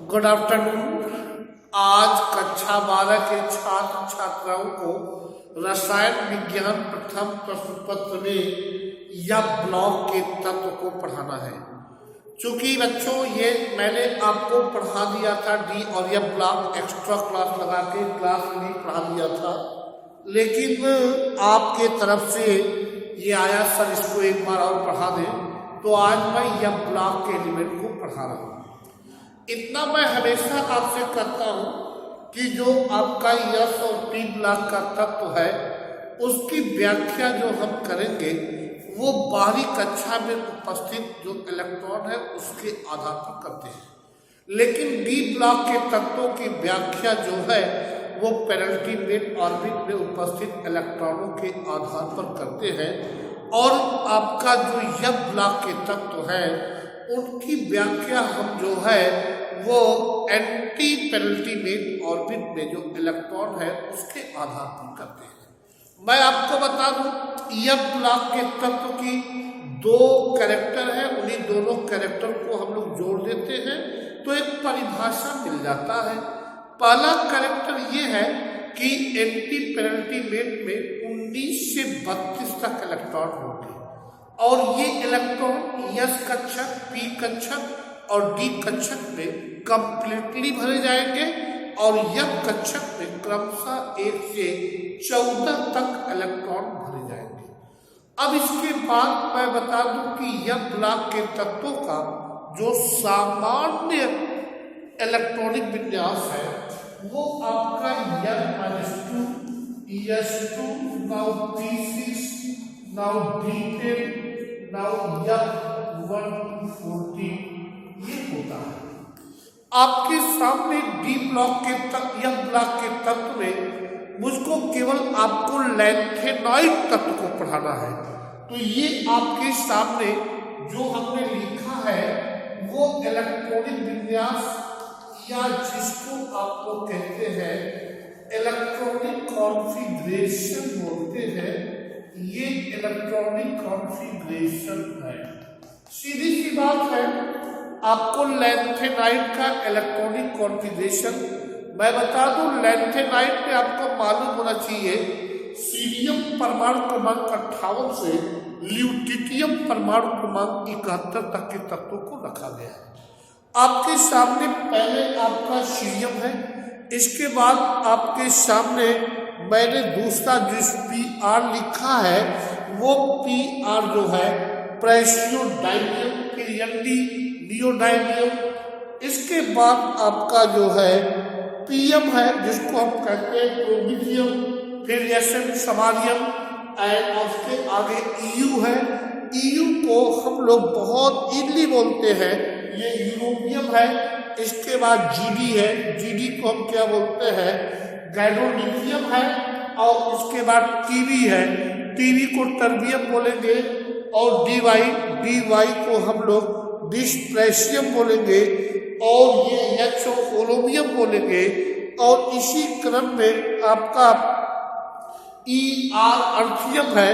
Good afternoon. आज कक्षा 12 के छात्र छात्राओं को रसायन विज्ञान प्रथम प्रश्न पत्र में या ब्लॉक के तत्व को पढ़ाना है। चूंकि बच्चों ये मैंने आपको पढ़ा दिया था डी और यह ब्लॉक एक्स्ट्रा क्लास लगा के क्लास में पढ़ा दिया था, लेकिन आपके तरफ से ये आया सर इसको एक बार और पढ़ा दें, तो आज मैं यह ब्लॉक के एलिमेंट को पढ़ा रहा हूँ। इतना मैं हमेशा आपसे कहता हूँ कि जो आपका यस और पी ब्लॉक का तत्व है उसकी व्याख्या जो हम करेंगे वो बाहरी कक्षा में उपस्थित जो इलेक्ट्रॉन है उसके आधार पर करते हैं, लेकिन डी ब्लॉक के तत्वों की व्याख्या जो है वो पेनल्टीमेट ऑर्बिट में उपस्थित इलेक्ट्रॉनों के आधार पर करते हैं। और आपका जो यह ब्लॉक के तत्व है उनकी व्याख्या हम जो है वो एंटी पेनल्टीमेट ऑर्बिट में जो इलेक्ट्रॉन है उसके आधार पर करते हैं। मैं आपको बता दूं यह ब्लॉक के तत्व की दो कैरेक्टर है, उन्हीं दोनों कैरेक्टर को हम लोग जोड़ देते हैं तो एक परिभाषा मिल जाता है। पहला कैरेक्टर ये है कि एंटी पेनल्टीमेट में 19 से 32 तक इलेक्ट्रॉन होंगे और ये इलेक्ट्रॉन यस कक्षक, पी कक्षक और डी कक्षक में कंप्लीटली भरे जाएंगे और यह कक्षक में क्रमशः 1 से 14 तक इलेक्ट्रॉन भरे जाएंगे। अब इसके बाद मैं बता दूं कि यह ब्लॉक के तत्वों का जो सामान्य इलेक्ट्रॉनिक विन्यास है वो आपका N-2, S2, now P6, now D10, now F114 ये होता है। आपके सामने डी ब्लॉक के यह ब्लॉक के तत्व में मुझको केवल आपको लैंथेनॉइड तत्व को पढ़ाना है, तो ये आपके सामने जो हमने लिखा है वो इलेक्ट्रॉनिक विन्यास या जिसको आप लोग कहते हैं इलेक्ट्रॉनिक कॉन्फ़िगरेशन बोलते हैं, ये इलेक्ट्रॉनिक कॉन्फ़िगरेशन है। सीधी सी बात है, आपको लैंथेनाइड का इलेक्ट्रॉनिक कॉन्फ़िगरेशन मैं बता दूं। लैंथेनाइड में आपको मालूम होना चाहिए सीरियम परमाणु क्रमांक 58 से ल्यूटिटियम परमाणु क्रमांक 71 तक के तत्वों को रखा गया है। आपके सामने पहले आपका सीरियम है, इसके बाद आपके सामने मैंने दूसरा जिस PR लिखा है वो PR जो है प्रेसियोडाइनियम, फिर नियोडाइनियम, इसके बाद आपका जो है PM है जिसको हम कहते हैं प्रोबिजियम, फिर SM समारियम एंड उसके आगे EU है। EU को हम लोग बहुत इजली बोलते हैं, ये यूरोपियम है। इसके बाद GD है, GD को हम क्या बोलते हैं गैडोलिथियम है। और उसके बाद TB है, TB को टर्बियम बोलेंगे। और DY को हम लोग डिस्प्रेशियम बोलेंगे और ये HO होलोमियम बोलेंगे। और इसी क्रम में आपका ER अर्थियम है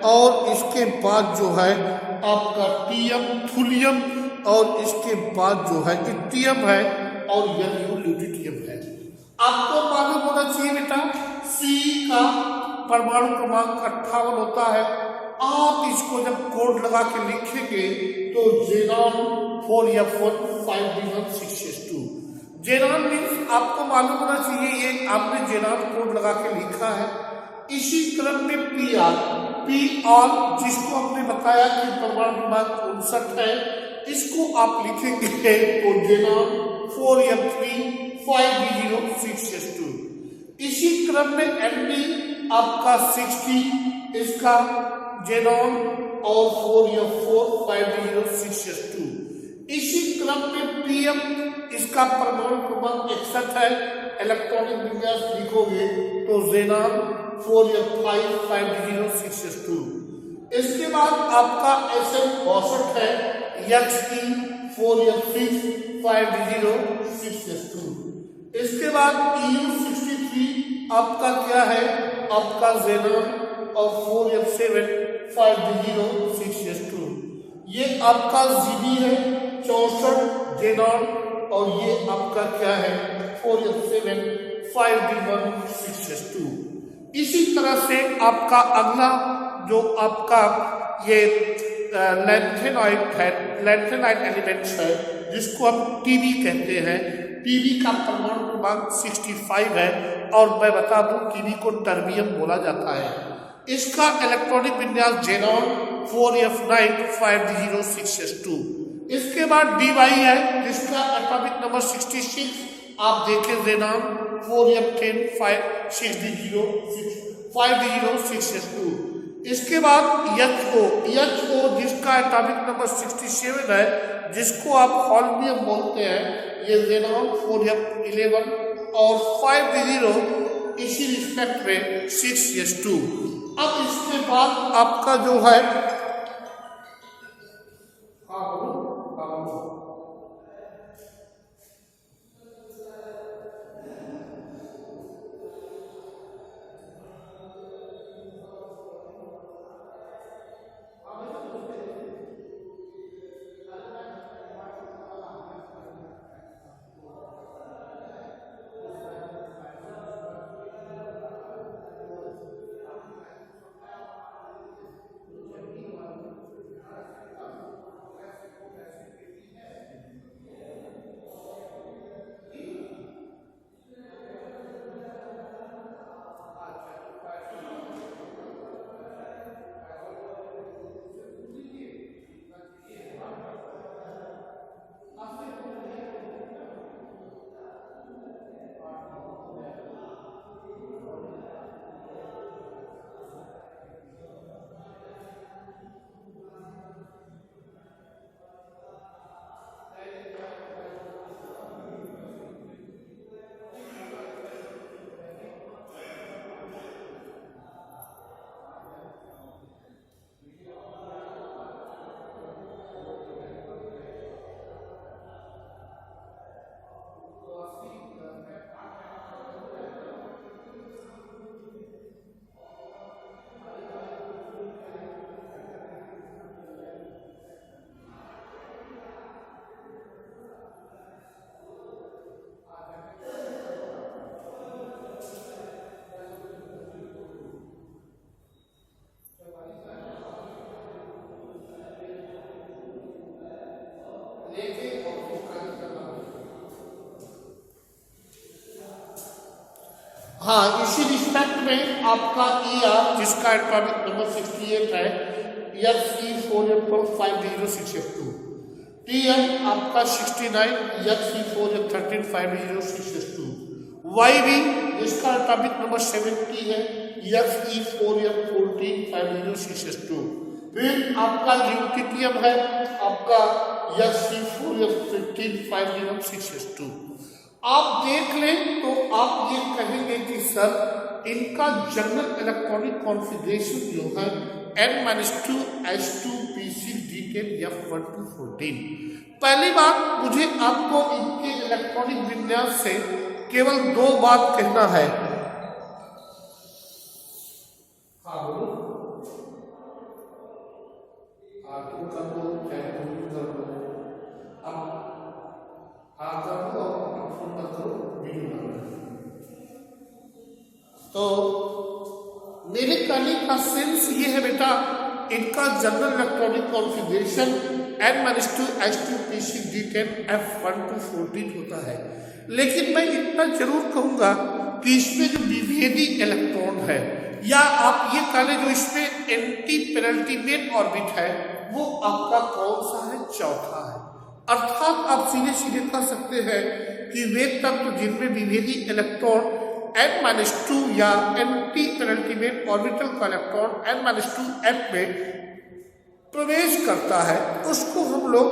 और इसके बाद जो है आपका TM थुलियम और इसके बाद जो है इटियम है और ल्यूटिटियम है। आपको मालूम होना चाहिए बेटा C का परमाणु क्रमांक 58 होता है। आप इसको जब कोड लगा के लिखेंगे तो xenon 4F1 5D1 6S2। Xenon means आपको मालूम होना चाहिए ये आपने जेनॉन कोड लगा के लिखा है। इसी क्रम में PR जिसको हमने बताया कि परमाणु क्रमांक 59 है, इसको आप लिखेंगे तो जेनॉन 4F3 5D0 6S2। इसी क्रम में ND आपका 60, इसका जेनॉन और 4F4 5D0 6S2। इसी क्रम में PM इसका परमाणु क्रमांक 61 है, इलेक्ट्रॉनिक विन्यास लिखोगे तो जेनॉन 4F5 5D0 6S2। इसके बाद आपका SM 62 है, XE 4F6 5D0 6S2। इसके बाद EU 63 आपका क्या है आपका जेनॉन और 4F7 5D0 6S2। ये आपका GD है 64 जेनॉन और ये आपका क्या है 4s7 5d1 6s2। इसी तरह से आपका अगला जो आपका ये लैंथेनाइड एलिमेंट्स है जिसको हम टीबी कहते हैं। टीबी का परमाणु क्रमांक 65 है और मैं बता दूं टीबी को टर्बियम बोला जाता है। इसका इलेक्ट्रॉनिक विन्यास जेनॉन 4f9 5d06s2। इसके बाद dy है जिसका एटॉमिक नंबर 66 आप देखें जेनॉन 4f10 5d06s2। इसके बाद HO जिसका एटॉमिक नंबर 67 है जिसको आप हॉल्मियम बोलते हैं। ये जेनॉन 4f11 और 5d0 इसी रिस्पेक्ट में 6s2। अब इसके बाद आपका जो है हाँ इसी रिस्पेक्ट में आपका ER जिसका एटॉमिक नंबर 68 है Fe4f5d06s2। TM आपका 69 Fe4f13 5d06s2। YB जिसका एटॉमिक नंबर 70 है Fe4f14 5d06s2। फिर आपका ल्यूटिटियम है आपका Fe4f15 5d06s2। आप देख लें तो आप ये कहेंगे कि सर इनका जनरल इलेक्ट्रॉनिक कॉन्फ़िगरेशन जो है N-2s2p6d10f1214। पहली बात मुझे आपको इनके इलेक्ट्रॉनिक विन्यास से केवल दो बात कहना है। तो मेरे कहने का सेंस ये है बेटा इनका जनरल इलेक्ट्रॉनिक कॉन्फ़िगरेशन N-2s2p6d10f1214 होता है। लेकिन मैं इतना जरूर कहूंगा कि इसमें जो विभेदी इलेक्ट्रॉन है या आप ये कह लें जो इसमें एंटी पेनल्टीमेट ऑर्बिट है वो आपका कौन सा है? चौथा है। अर्थात आप सीधे सीधे कह सकते हैं कि वे तत्व जिनमें विभेदी इलेक्ट्रॉन N-2 या एंटी पेनल्टीमेट ऑर्बिटल का इलेक्ट्रॉन N-2f में प्रवेश करता है उसको हम लोग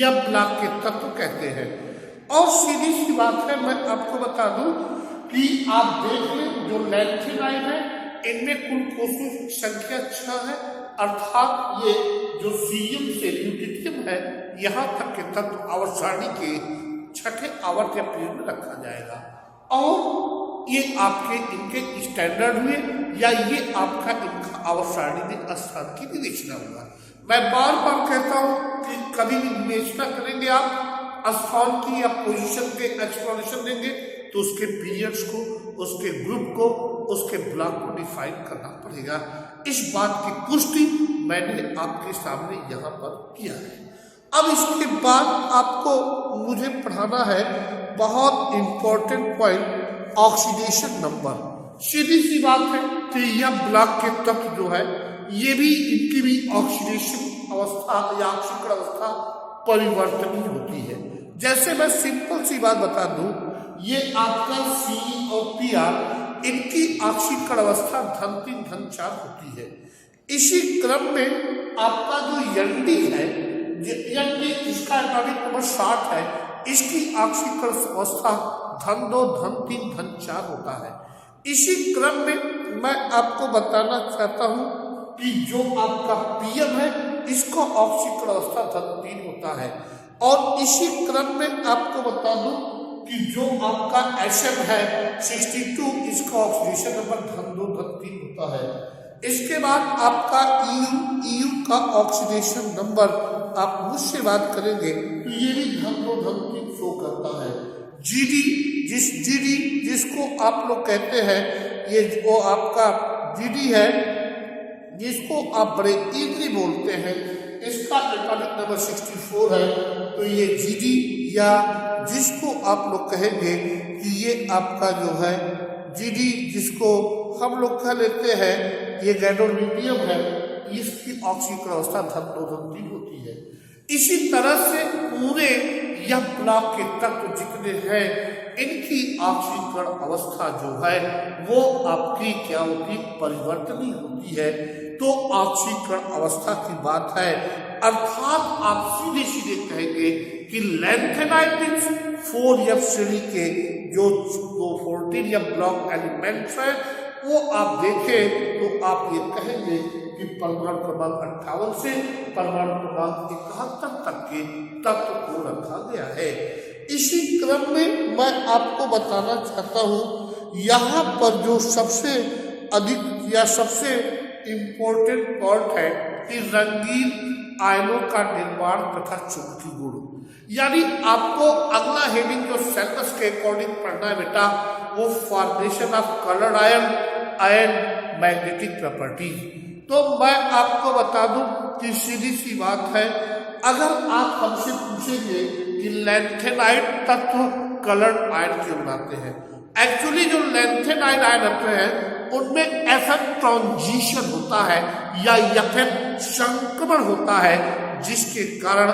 यह ब्लॉक के तत्व कहते हैं। और सीधी सी बात है मैं आपको बता दूं कि आप देख लें जो लैंथेनाइड है इनमें कुल कोषों की संख्या 6 है। अर्थात ये जो सीएम से ल्यूटिटियम है यहाँ तक के तत्व आवर्त सारणी के छठे आवर्त या पीरियड में रखा जाएगा। और ये आपके इनके स्टैंडर्ड हुए या ये आपका इनका आवर्त सारणी में स्थान की विवेचना होगा। मैं बार बार कहता हूँ कि कभी भी विवेचना करेंगे आप स्थान की या पोजीशन के एक्सप्लेनेशन देंगे तो उसके पीरियड्स को, उसके ग्रुप को, उसके ब्लॉक को डिफाइन करना पड़ेगा। इस बात की पुष्टि मैंने आपके सामने यहाँ पर किया है। अब इसके बाद आपको मुझे पढ़ाना है बहुत इंपॉर्टेंट पॉइंट, ऑक्सीडेशन नंबर। सीधी सी बात है कि यह ब्लॉक के तत्व जो है ये भी, इनकी भी ऑक्सीडेशन अवस्था या ऑक्सीकरण अवस्था परिवर्तनीय होती है। जैसे मैं सिंपल सी बात बता दूं, ये आपका सी और पीआर, इनकी ऑक्सीकरण अवस्था धन 3 धन 4 होती है। इसी क्रम में आपका जो एनडी है, एनडी इसका एटॉमिक नंबर 60 है, इसकी ऑक्सीकरण अवस्था धन 2 धन 3 धन 4 होता है। इसी क्रम में मैं आपको बताना चाहता हूं कि जो आपका पीएम है इसको ऑक्सीकरण अवस्था धन 3 होता है। और इसी क्रम में आपको बता दूं कि जो आपका एसएम है 62, इसका ऑक्सीडेशन नंबर धन 2 धन 3 होता है। इसके बाद आपका ईयू का ऑक्सीडेशन नंबर आप मुझसे बात करेंगे तो ये भी धन 2 धन 3 शो करता है। जीडी जिसको आप लोग कहते हैं, ये वो आपका जीडी है जिसको आप बड़े इजली बोलते हैं, इसका एटॉमिक नंबर 64 है। तो ये जीडी या जिसको आप लोग कहेंगे कि ये आपका जो है जीडी, जिसको हम लोग कह लेते हैं ये गैडोलीनियम है, इसकी ऑक्सीकरण अवस्था धन 2 धन 3 होती है। इसी तरह से पूरे यह ब्लॉक के तत्व जितने हैं इनकी ऑक्सीकरण अवस्था जो है वो आपकी क्या होती, परिवर्तनीय होती है। तो ऑक्सीकरण अवस्था की बात है, अर्थात आप सीधे सीधे कहेंगे कि लैंथेनाइड 4F श्रेणी के जो 14 ब्लॉक एलिमेंट्स है वो आप देखें तो आप ये कहेंगे कि परमाणु क्रमांक 58 से परमाणु क्रमांक 71 तक के तत्व को रखा गया है। इसी क्रम में मैं आपको बताना चाहता हूं, यहाँ पर जो सबसे अधिक या सबसे इम्पोर्टेंट पॉइंट है कि रंगीन आयनों का निर्माण तथा चुंबकीय गुण। यानी आपको अगला हेडिंग जो सिलेबस के अकॉर्डिंग पढ़ना है बेटा, वो formation of coloured ion and magnetic properties. तो मैं आपको बता दूं कि सीधी सी बात है, अगर आप हमसे पूछेंगे कि लैंथेनाइड तत्व कलर्ड आयन क्यों बनाते हैं, एक्चुअली जो लैंथेनाइड आयन होते हैं उनमें एफएम ट्रांजिशन होता है या एफएम संक्रमण होता है, जिसके कारण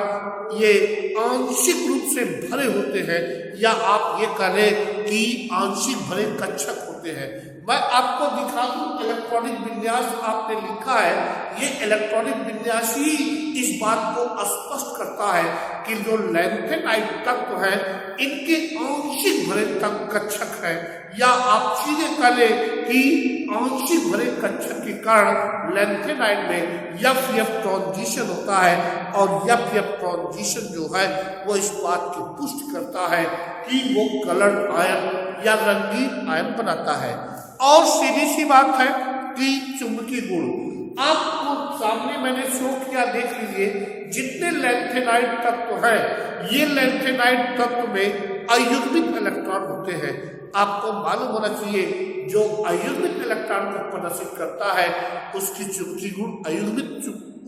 ये आंशिक रूप से भरे होते हैं, या आप ये कहें कि आंशिक भरे कक्षक होते हैं। मैं आपको दिखा दूं इलेक्ट्रॉनिक विन्यास आपने लिखा है, ये इलेक्ट्रॉनिक विन्यास ही इस बात को स्पष्ट करता है कि जो लैंथेनाइड तत्व है इनके आंशिक भरे कक्षक है, या आप सीधे कहें कि आंशिक भरे कक्षक के कारण लैंथेनाइड में एफ ट्रांजिशन होता है, और एफ ट्रांजिशन जो है वो इस बात की पुष्टि करता है कि वो कलर्ड आयन या रंगीन आयन बनाता है। और सीधी सी बात है कि चुंबकीय गुण आपको सामने मैंने शो किया, देख लीजिए जितने लैंथेनाइड तत्व हैं, ये लैंथेनाइड तत्व में अयुग्मित इलेक्ट्रॉन होते हैं। आपको मालूम होना चाहिए जो अयुग्मित इलेक्ट्रॉन को प्रदर्शित करता है उसकी चुंबकीय गुण अयुग्मित,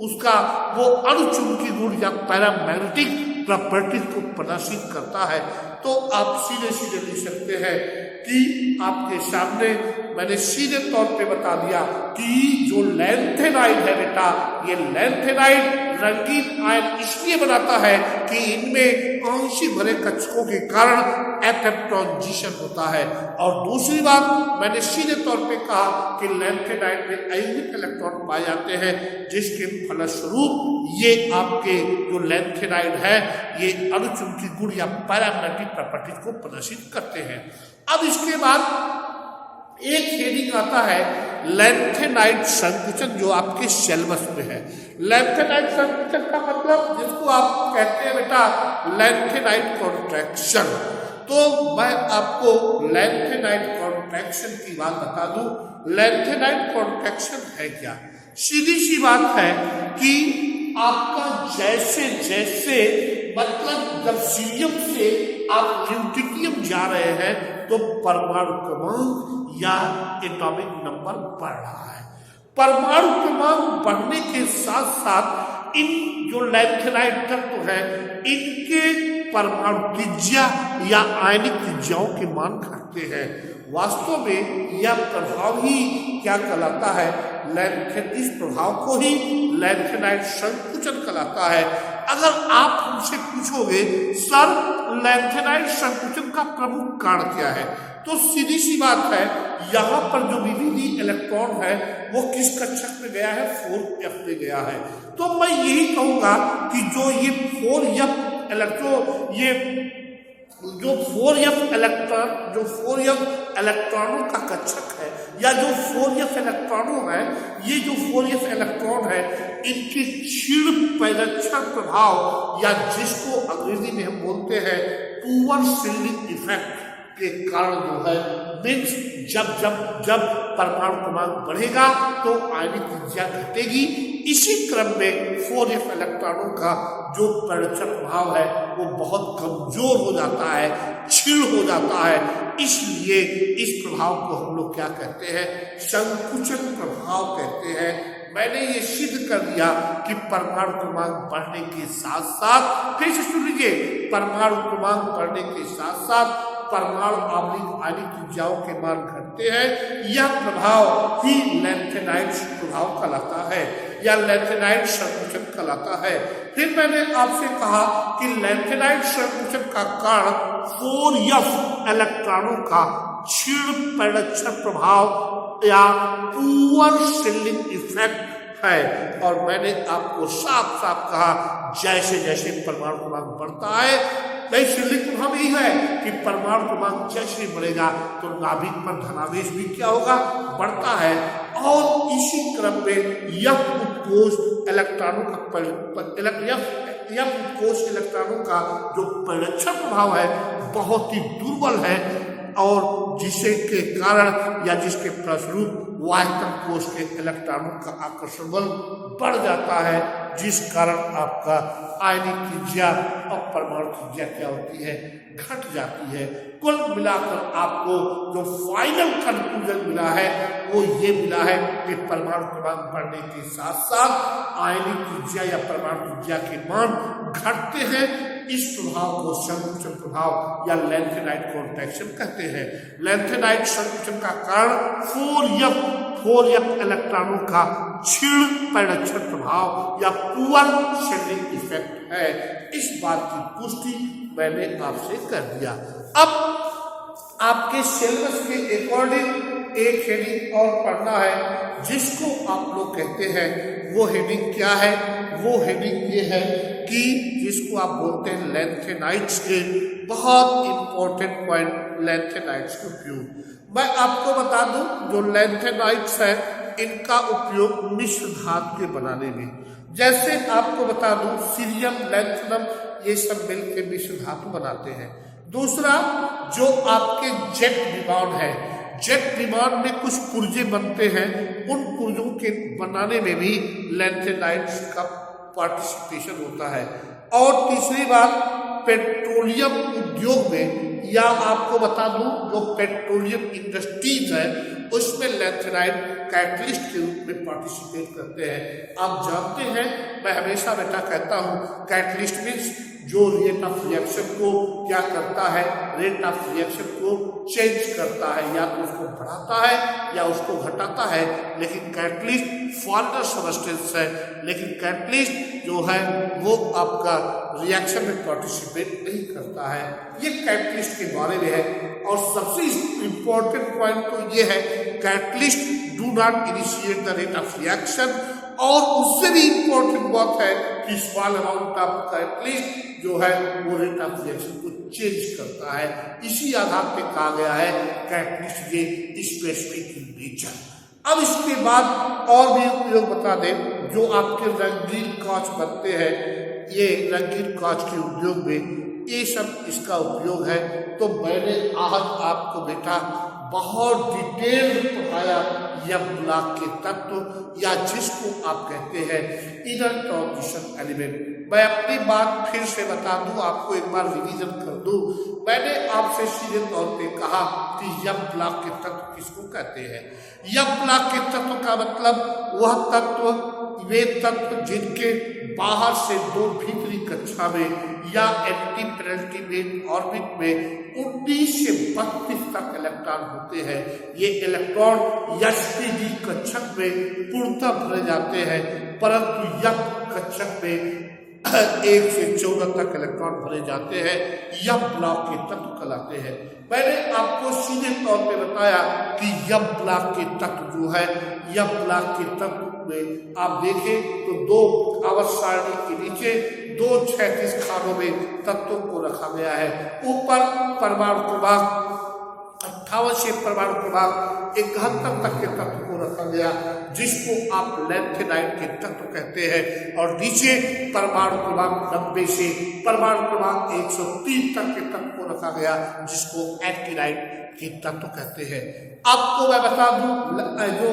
उसका वो अणुचुंबकीय गुण या पैरामैग्नेटिक प्रॉपर्टीज को प्रदर्शित करता है। तो आप सीधे सीधे लिख सकते हैं कि आपके सामने मैंने सीधे तौर पे बता दिया कि जो लैंथेनाइड है बेटा, ये लैंथेनाइड रंगीन आयन इसलिए बनाता है कि इनमें आंशिक भरे कक्षकों के कारण एफ ट्रांजिशन होता है। और दूसरी बात मैंने सीधे तौर पे कहा कि लैंथेनाइड में अयुग्मित इलेक्ट्रॉन पाए जाते हैं, जिसके फलस्वरूप ये आपके जो लैंथेनाइड है ये अणुचुंबकीय गुण या पैरामैग्नेटिक प्रॉपर्टीज को प्रदर्शित करते हैं। अब इसके बाद एक हेडिंग आता है लैंथेनाइड संकुचन, जो आपके सिलेबस में है। लैंथेनाइड संकुचन का मतलब जिसको आप कहते हैं बेटा लैंथेनाइड कॉन्ट्रैक्शन। तो मैं आपको लैंथेनाइड कॉन्ट्रैक्शन की बात बता दूं। लैंथेनाइड कॉन्ट्रैक्शन है क्या? सीधी सी बात है कि आपका जैसे जैसे मतलब जब सीरियम से आप ल्यूटिकियम जा रहे हैं तो परमाणु क्रमांक या एटॉमिक नंबर बढ़ रहा है। परमाणु क्रमांक बढ़ने के साथ साथ इन जो लैंथेनाइड तत्व है इनके परमाणु त्रिज्या या आयनिक त्रिज्याओं के मान घटते हैं। वास्तव में यह प्रभाव ही क्या कहलाता है, इस प्रभाव को ही लैंथेनाइड संकुचन कहलाता है। अगर आप हमसे पूछोगे सर लैंथेनाइड संकुचन का प्रमुख कारण क्या है, तो सीधी सी बात है, यहाँ पर जो विभिन्न इलेक्ट्रॉन है वो किस कक्षक में गया है, 4f में गया है। तो मैं यही कहूंगा कि जो ये 4f इलेक्ट्रॉन, ये जो 4f इलेक्ट्रॉनों का कक्षक है या जो 4f इलेक्ट्रॉनों है, ये जो 4f इलेक्ट्रॉन है इनके क्षीण परिरक्षण प्रभाव या जिसको अंग्रेजी में हम बोलते हैं पुअर शिल्डिंग इफेक्ट के कारण जो है मीन्स जब परमाणु क्रमांक बढ़ेगा तो आयनिक त्रिज्या घटेगी। इसी क्रम में 4f इलेक्ट्रॉनों का जो परिरक्षण प्रभाव है वो बहुत कमजोर हो जाता है, क्षीण हो जाता है। इसलिए इस प्रभाव को हम लोग क्या कहते हैं, संकुचन प्रभाव कहते हैं। मैंने ये सिद्ध कर दिया कि परमाणु क्रमांक बढ़ने के साथ साथ, फिर से सुन लीजिए, परमाणु क्रमांक बढ़ने के साथ साथ परमाणु आवृत आयनिक त्रिज्याओं के मान घटते हैं। यह प्रभाव ही लैंथेनाइड प्रभाव कहलाता है या लैंथेनाइड संकुचन कहलाता है। फिर मैंने आपसे कहा कि लैंथेनाइड संकुचन का कारण 4f इलेक्ट्रॉनों का क्षीण परिरक्षण प्रभाव या पुअर शिल्डिंग इफेक्ट है। और मैंने आपको साफ साफ कहा जैसे जैसे परमाणु क्रमांक बढ़ता है वही शिल्डिंग प्रभाव यही है कि परमाणु क्रमांक जैसे बढ़ेगा तो नाभिक पर धनावेश भी क्या होगा, बढ़ता है। और इसी क्रम में यह उत्कोष इलेक्ट्रॉनों का जो परिरक्षण प्रभाव है बहुत ही दुर्बल है और जिसे के कारण या जिसके फलस्वरूप वायतन कोश के इलेक्ट्रॉनों का आकर्षण बल बढ़ जाता है, जिस कारण आपका आयनिक त्रिज्या और परमाणु त्रिज्या क्या होती है, घट जाती है। कुल मिलाकर आपको जो फाइनल कंक्लूजन मिला है वो ये मिला है कि परमाणु क्रमांक बढ़ने के साथ साथ आयनिक त्रिज्या या परमाणु त्रिज्या के मान घटते हैं। इस प्रभाव को संकुचन प्रभाव या लैंथेनाइड कॉन्ट्रैक्शन कहते हैं। लैंथेनाइड संकुचन का कारण 4f इलेक्ट्रॉनों का क्षीण परिरक्षण प्रभाव या पुअर शिल्डिंग इफेक्ट है। इस बात की पुष्टि मैंने आपसे कर दिया। अब आपके सिलेबस के अकॉर्डिंग एक हेडिंग और पढ़ना है जिसको आप लोग कहते हैं, वो हेडिंग क्या है, वो हेडिंग ये है कि जिसको आप बोलते हैं लैंथेनाइड्स के बहुत इंपॉर्टेंट पॉइंट, लैंथेनाइड्स के उपयोग। मैं आपको बता दूं जो लैंथेनाइड्स है इनका उपयोग मिश्र धातु के बनाने में, जैसे आपको बता दूं सीरियम, लैंथेनम ये सब मिलकर मिश्र धातु बनाते हैं। दूसरा जो आपके जेट विमान है, जेट विमान में कुछ पुर्जे बनते हैं, उन पुर्जों के बनाने में भी लैंथेनाइड्स का पार्टिसिपेशन होता है। और तीसरी बात पेट्रोलियम उद्योग में, या आपको बता दूं जो पेट्रोलियम इंडस्ट्रीज है उसमें लैंथेनाइड कैटलिस्ट के रूप में पार्टिसिपेट करते हैं। आप जानते हैं मैं हमेशा बेटा कहता हूं कैटलिस्ट मीन्स जो रेट ऑफ रिएक्शन को क्या करता है, रेट ऑफ रिएक्शन को चेंज करता है, या तो उसको बढ़ाता है या उसको घटाता है। लेकिन कैटलिस्ट फॉर्मर सबस्टेंस है, लेकिन कैटलिस्ट जो है वो आपका रिएक्शन में पार्टिसिपेट नहीं करता है। ये कैटलिस्ट के बारे में है। और सबसे इंपॉर्टेंट पॉइंट तो ये है catalyst do not initiate the rate of reaction. और उससे भी इंपॉर्टेंट बात है कि स्मॉल अमाउंट ऑफ कैटलिस्ट जो है वो रेट ऑफ रिएक्शन को चेंज करता है। इसी आधार पे कहा गया है कैटलिस्ट ये स्पेसिफिक इन नेचर। अब इसके बाद और भी उपयोग बता दें, जो आपके रंगीन कांच बनते हैं, ये रंगीन कांच के उद्योग में ये सब इसका उपयोग है। तो मैंने आज आपको बेटा बहुत डिटेल में पढ़ाया यह ब्लॉक के तत्व या जिसको आप कहते हैं इनर ट्रांजिशन एलिमेंट। मैं अपनी बात फिर से बता दूं, आपको एक बार रिवीजन कर दूं। मैंने आपसे सीधे तौर पे कहा कि यम ब्लॉक के तत्व किसको कहते हैं। यम ब्लॉक के तत्व का मतलब वह तत्व, वे तत्व जिनके बाहर से दो भीतरी कक्षा में या एंटी पेनल्टीमेट ऑर्बिट में 19 से 32 तक इलेक्ट्रॉन होते हैं। ये इलेक्ट्रॉन एसपीडी कक्षक में पूर्णतः भरे जाते हैं, परंतु यम कक्षक में 1 से 14 तक इलेक्ट्रॉन भरे जाते हैं। यम ब्लॉक के तत्व कहलाते हैं। मैंने आपको सीधे तौर पे बताया कि यम ब्लॉक के तत्व जो है, यम ब्लॉक के तत्व में आप देखें तो 2 आवर्त सारणी के नीचे 2 क्षैतिज खानों में तत्वों को रखा गया है। ऊपर परमाणु क्रमांक 58 से परमाणु क्रमांक 71 तक के तत्व को रखा गया, जिसको आप लैंथेनाइड के तत्व कहते हैं। और नीचे परमाणु क्रमांक 90 से परमाणु क्रमांक 103 तक के तत्व को रखा गया, जिसको एक्टिनाइड के तत्व कहते हैं। आपको मैं बता दूं, जो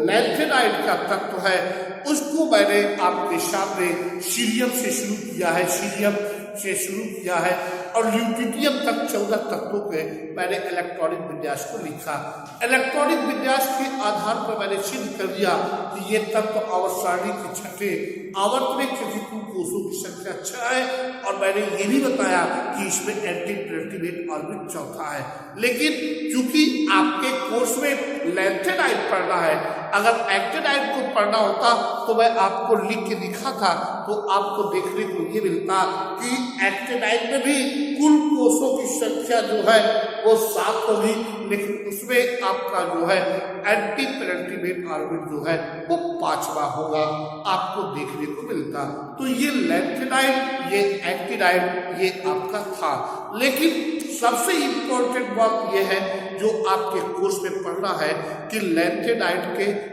लैंथेनाइड का तत्व है उसको मैंने आपके सामने सीरियम से शुरू किया है, सीरियम से शुरू किया है और ल्यूटिनियम तक 14 तत्वों के मैंने इलेक्ट्रॉनिक विन्यास को लिखा। इलेक्ट्रॉनिक विन्यास के आधार पर मैंने सिद्ध कर दिया कि ये तत्व आवर्त सारणी के छठे आवर्त में क्षतिपूर्ण कोषों की संख्या 6 है, और मैंने ये भी बताया कि इसमें एंटी पेनल्टीमेट ऑर्बिट चौथा है। लेकिन चूंकि आपके कोर्स में लैंथेनाइड पढ़ना है, अगर एक्टिनाइड को पढ़ना होता तो मैं आपको लिख के दिखा था, तो आपको देखने को ये मिलता कि एक्टिनाइड में भी कुल कोषों की संख्या जो है वो 7 होगी, लेकिन उसमें आपका जो है एंटी पेनल्टीमेट ऑर्बिट जो है वो 5वां होगा, आपको देखने को मिलता। तो ये लैंथेनाइड, ये एक्टिनाइड, ये आपका था। लेकिन सबसे इंपॉर्टेंट बात यह है जो आपके कोर्स में पढ़ना है कि लैंथेनाइड के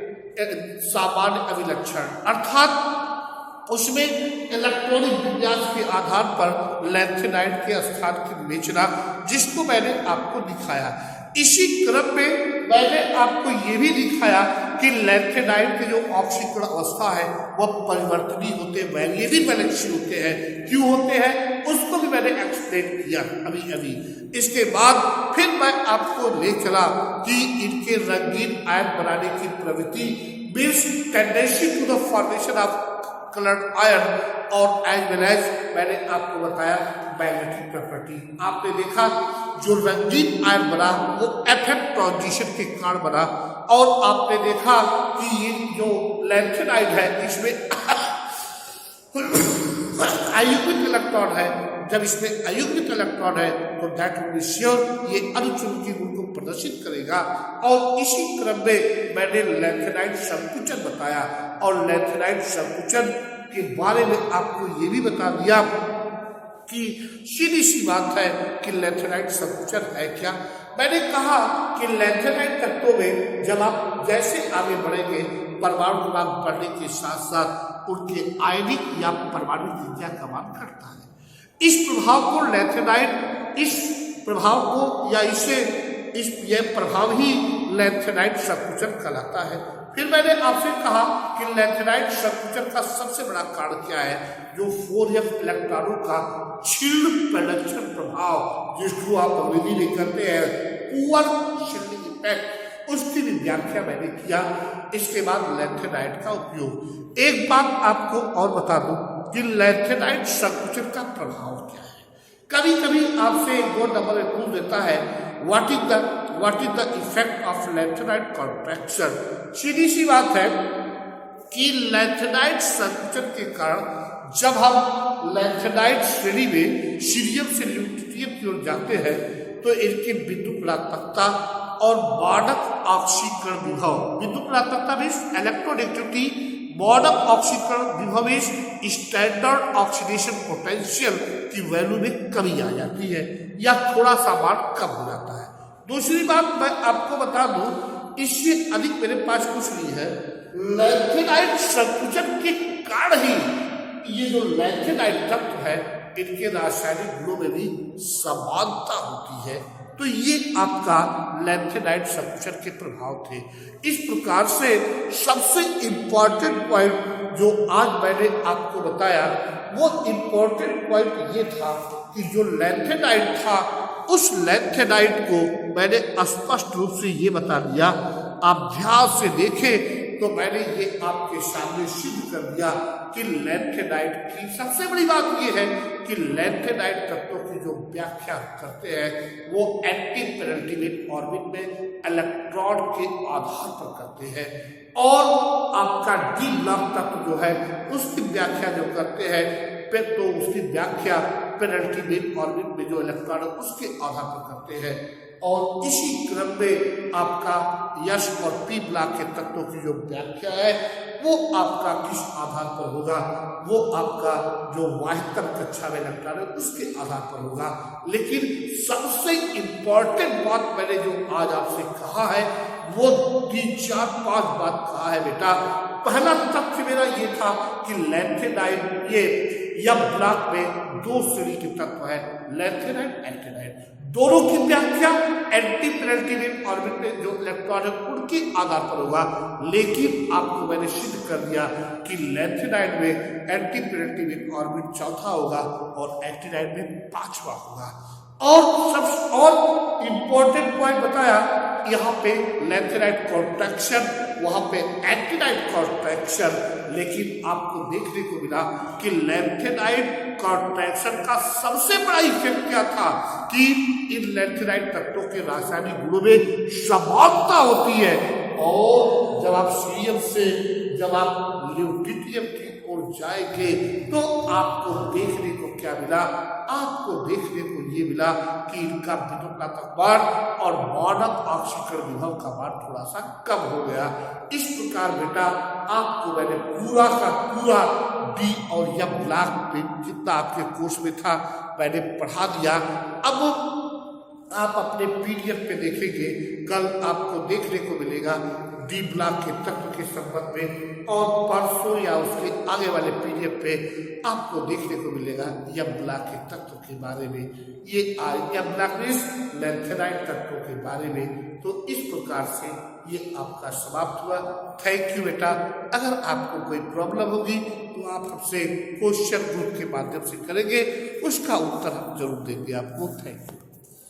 सामान्य अभिलक्षण, अर्थात उसमें इलेक्ट्रॉनिक विन्यास के आधार पर लैंथेनाइड के स्थान की विवेचना, जिसको मैंने आपको दिखाया। इसी क्रम में मैंने आपको ये भी दिखाया कि लैंथेनाइड के जो ऑक्सीकरण अवस्था है वह परिवर्तनीय होते हैं, वेरिएबल वैलेंसी होते हैं। क्यों होते हैं उसको भी मैंने एक्सप्लेन किया अभी। इसके बाद फिर मैं आपको ले चला कि इनके रंगीन आयन बनाने की प्रवृत्ति, means tendency to the formation of coloured ion, और एज वेल एज मैंने आपको बताया मैग्नेटिक प्रॉपर्टी। आपने देखा जो रंगीन आयन बना वो एफएफ ट्रांजिशन के कारण बना, और आपने देखा कि ये जो लैंथेनाइड है इसमें अयुग्मित इलेक्ट्रॉन है। जब इसमें अयुग्मित इलेक्ट्रॉन है तो दैट विल बी श्योर ये अनुचुंबकीय गुण को प्रदर्शित करेगा। और इसी क्रम में मैंने लैंथेनाइड संकुचन बताया, और लैंथेनाइड संकुचन के बारे में आपको ये भी बता दिया कि सीधी सी बात है कि लैंथेनाइड संकुचन है क्या। मैंने कहा कि लैंथेनाइड तत्वों में जब आप जैसे आगे बढ़ेंगे, परमाणु क्रमांक बढ़ने के साथ साथ उनके आयनिक या परमाणु त्रिज्या का मान घटता है। इस प्रभाव को लैंथेनाइड, इस प्रभाव को या यह प्रभाव ही लैंथेनाइड संकुचन कहलाता है। फिर मैंने आपसे कहा कि लैंथेनाइड संकुचन का सबसे बड़ा कारण क्या है, जो 4f इलेक्ट्रॉनों का छिल्ल प्रदक्षिण प्रभाव, जिसको आप अंग्रेजी में कहते हैं पुअर शिल्डिंग इफेक्ट, उसकी भी व्याख्या मैंने किया। इसके बाद लैंथेनाइड का उपयोग। एक बात आपको और बता दूं कि लैंथेनाइड संकुचन का प्रभाव क्या है। कभी कभी आपसे 2 नंबर पूछ देता है what is the effect of lanthanide contraction. सीधी सी बात है कि लैंथेनाइड संकुचन के कारण जब हम लैंथेनाइड श्रेणी में सीरियम से ल्यूटिनियम की ओर जाते हैं तो इनकी विद्युतलात्मकता और मानक ऑक्सीकरण विभव, विद्युतलात्मकता मीन्स इलेक्ट्रोनेगेटिविटी, मानक ऑक्सीकरण विभव मीन्स स्टैंडर्ड ऑक्सीडेशन पोटेंशियल की वैल्यू में कमी आ जाती है या थोड़ा सा मान कम हो जाता है। दूसरी बात मैं आपको बता दूं, इससे अधिक मेरे पास कुछ नहीं है। लैंथेनाइड संकुचन के कारण ही ये जो लैंथेनाइड तत्व है इनके रासायनिक गुणों में भी समानता होती है। तो ये आपका लैंथेनाइड संकुचन के प्रभाव थे। इस प्रकार से सबसे इंपॉर्टेंट पॉइंट जो आज मैंने आपको बताया वो इम्पोर्टेंट पॉइंट ये था कि जो लैंथेनाइड था उस लैंथेनाइड को मैंने स्पष्ट रूप से ये बता दिया, आप ध्यान से देखें तो मैंने ये आपके सामने सिद्ध कर दिया कि लैंथेनाइड की सबसे बड़ी बात ये है कि लैंथेनाइड तत्वों की जो व्याख्या करते हैं वो एंटी पेनल्टीमेट ऑर्बिट में इलेक्ट्रॉन के आधार पर करते हैं, और आपका डी ब्लॉक तत्व जो है उसकी व्याख्या जो करते हैं फिर तो उसकी व्याख्या पेनल्टीमेट ऑर्बिट में जो इलेक्ट्रॉन है उसके आधार पर करते हैं। और इसी क्रम में आपका यश और पी ब्लॉक के तत्वों की जो व्याख्या है वो आपका किस आधार पर होगा, वो आपका जो वाहितम कक्षा में इलेक्ट्रॉन है उसके आधार पर होगा। लेकिन सबसे इम्पोर्टेंट बात मैंने जो आज आपसे कहा है वो 3-4-5 बात कहा है बेटा। पहला तथ्य मेरा ये था कि लैंथेनाइड ये या ब्लॉक में 2 श्रेणी के तत्व है, लैंथेनाइड एंटीनाइड, दोनों की व्याख्या एंटी पेनल्टीमेट ऑर्बिट में जो इलेक्ट्रॉन है उनके आधार पर होगा। लेकिन आपको मैंने सिद्ध कर दिया कि लैंथेनाइड में एंटी पेनल्टीमेट ऑर्बिट चौथा होगा और एंटीनाइड में 5वां होगा। और सबसे और इम्पोर्टेंट पॉइंट बताया, यहाँ पे लैंथेनाइड कॉन्ट्रैक्शन, वहां पे एंटीनाइड कॉन्ट्रैक्शन, लेकिन आपको देखने को मिला कि लैंथेनाइड कॉन्ट्रैक्शन का सबसे बड़ा इफेक्ट क्या था कि इन लैंथेनाइड तत्वों के रासायनिक गुणों में समानता होती है, और जब आप सीरियम से जब आप ल्यूटिटियम की ओर जाएंगे तो आपको देखने को क्या मिला, आपको देखने को ये मिला कि इनका विद्युत मान और मानक ऑक्सीकरण विभव का मान थोड़ा सा कम हो गया। इस प्रकार बेटा आपको मैंने पूरा का पूरा डी और या ब्लॉक पे जितना आपके कोर्स में था मैंने पढ़ा दिया। अब आप अपने पीडीएफ पे देखेंगे, कल आपको देखने को मिलेगा डी ब्लॉक के तत्व के संबंध में, और परसों या उसके आगे वाले पीडीएफ पे आपको देखने को मिलेगा यम ब्लॉक के तत्व के बारे में, ये यम ब्लॉक में लैंथेनाइड तत्वों के बारे में। तो इस प्रकार से ये आपका समाप्त हुआ। थैंक यू बेटा। अगर आपको कोई प्रॉब्लम होगी तो आप हमसे क्वेश्चन ग्रुप के माध्यम से करेंगे, उसका उत्तर हम जरूर देंगे आपको। Thank you.